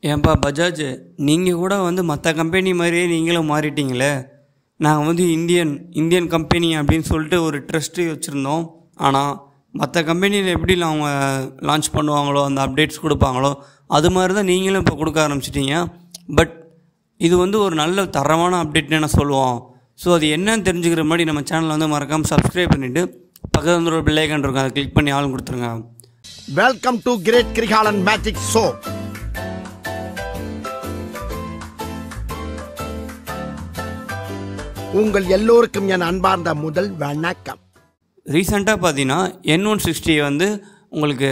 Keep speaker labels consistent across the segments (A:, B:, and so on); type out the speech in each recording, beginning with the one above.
A: ஏன்பா பஜாஜ், நீங்கள் கூட வந்து மற்ற கம்பெனி மாதிரியே நீங்களும் மாறிட்டீங்களே. நாங்கள் வந்து இந்தியன் கம்பெனி அப்படின்னு சொல்லிட்டு ஒரு ட்ரஸ்ட்டு வச்சுருந்தோம். ஆனால் மற்ற கம்பெனியில் எப்படி அவங்க லான்ச் பண்ணுவாங்களோ, அந்த அப்டேட்ஸ் கொடுப்பாங்களோ, அது மாதிரி தான் நீங்களும் இப்போ கொடுக்க ஆரம்பிச்சிட்டிங்க. பட் இது வந்து ஒரு நல்ல தரமான அப்டேட்னு நான் சொல்லுவோம். ஸோ அது என்னன்னு தெரிஞ்சுக்கிற மாதிரி நம்ம சேனலை வந்து மறக்காமல் சப்ஸ்கிரைப் பண்ணிவிட்டு பக்கத்தில் வந்து ஒரு பெல் ஐக்கான் இருக்கும், அதை கிளிக் பண்ணி ஆள் கொடுத்துருங்க.
B: Welcome to great Kirikalan magic show. உங்கள் எல்லோருக்கும் என் அன்பார்ந்த முதல் வணக்கம்.
A: ரீசெண்டாக பார்த்தீங்கன்னா N160 வந்து உங்களுக்கு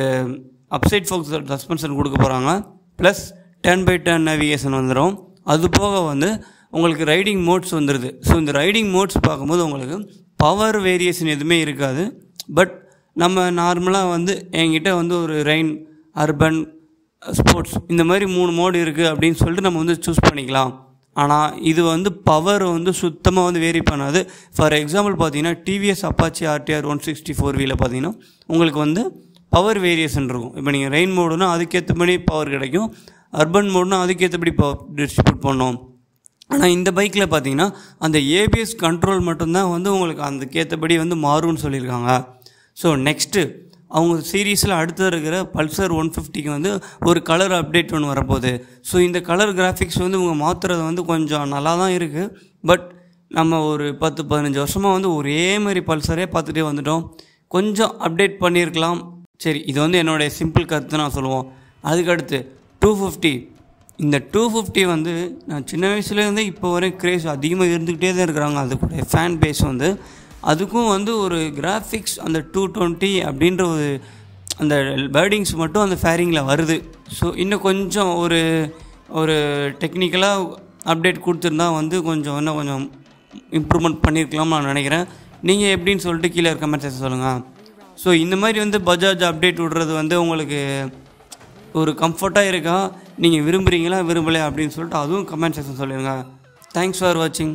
A: அப்சைட் ஃபோக்ஸ் சஸ்பென்ஷன் கொடுக்க போகிறாங்க. ப்ளஸ் 10x10 நேவிகேஷன் வந்துடும். அது போக வந்து உங்களுக்கு ரைடிங் மோட்ஸ் வந்துடுது. ஸோ இந்த ரைடிங் மோட்ஸ் பார்க்கும்போது உங்களுக்கு பவர் வேரியேஷன் எதுவுமே இருக்காது. பட் நம்ம நார்மலாக வந்து என்கிட்ட வந்து ஒரு ரெயின், அர்பன், ஸ்போர்ட்ஸ் இந்த மாதிரி 3 மோடு இருக்குது அப்படின்னு சொல்லிட்டு நம்ம வந்து சூஸ் பண்ணிக்கலாம். ஆனால் இது வந்து பவர் வந்து சுத்தமாக வந்து வேரி பண்ணாது. ஃபார் எக்ஸாம்பிள் பார்த்தீங்கன்னா டிவிஎஸ் அப்பாச்சி RTR 160 பார்த்தீங்கன்னா உங்களுக்கு வந்து பவர் வேரியேஷன் இருக்கும். இப்போ நீங்கள் ரெயின் மோடுனா அதுக்கேற்றபடி பவர் கிடைக்கும், அர்பன் மோடுனா அதுக்கேற்றபடி பவர் டிஸ்ட்ரிபியூட் பண்ணோம். ஆனால் இந்த பைக்கில் பார்த்தீங்கன்னா அந்த ABS கண்ட்ரோல் மட்டும்தான் வந்து உங்களுக்கு அதுக்கேற்றபடி வந்து மாறும்னு சொல்லியிருக்காங்க. ஸோ நெக்ஸ்ட்டு அவங்க சீரீஸில் அடுத்து இருக்கிற பல்சர் 150க்கு வந்து ஒரு கலர் அப்டேட் ஒன்று வரப்போகுது. ஸோ இந்த கலர் கிராஃபிக்ஸ் வந்து இவங்க மாற்றுறது வந்து கொஞ்சம் நல்லா தான் இருக்குது. பட் நம்ம ஒரு 10-15 வருஷமாக வந்து ஒரே மாதிரி பல்சரே பார்த்துட்டே வந்துட்டோம். கொஞ்சம் அப்டேட் பண்ணியிருக்கலாம். சரி, இது வந்து என்னுடைய சிம்பிள் கருத்து நான் சொல்லுவோம். அதுக்கடுத்து 250, இந்த 250 வந்து நான் சின்ன வயசுலேருந்து இப்போ வரைக்கும் க்ரேஸ் அதிகமாக இருந்துக்கிட்டே தான் இருக்கிறாங்க. அதுக்குடைய ஃபேன் பேஸ் வந்து அதுக்கும் வந்து ஒரு கிராஃபிக்ஸ் அந்த 220 அப்படின்ற அந்த பேர்டிங்ஸ் மட்டும் அந்த ஃபேரிங்கில் வருது. ஸோ இன்னும் கொஞ்சம் ஒரு டெக்னிக்கலாக அப்டேட் கொடுத்துருந்தா வந்து இன்னும் கொஞ்சம் இம்ப்ரூவ்மெண்ட் பண்ணியிருக்கலாம்னு நான் நினைக்கிறேன். நீங்கள் எப்படின்னு சொல்லிட்டு கீழே கமெண்ட் செக்ஷன் சொல்லுங்கள். ஸோ இந்த மாதிரி வந்து பஜாஜ் அப்டேட் விடுறது வந்து உங்களுக்கு ஒரு கம்ஃபர்ட்டாக இருக்கா, நீங்கள் விரும்புகிறீங்களா விரும்பலை அப்படின்னு சொல்லிட்டு அதுவும் கமெண்ட் செக்ஷன் சொல்லிடுங்க. தேங்க்ஸ் ஃபார் வாட்சிங்.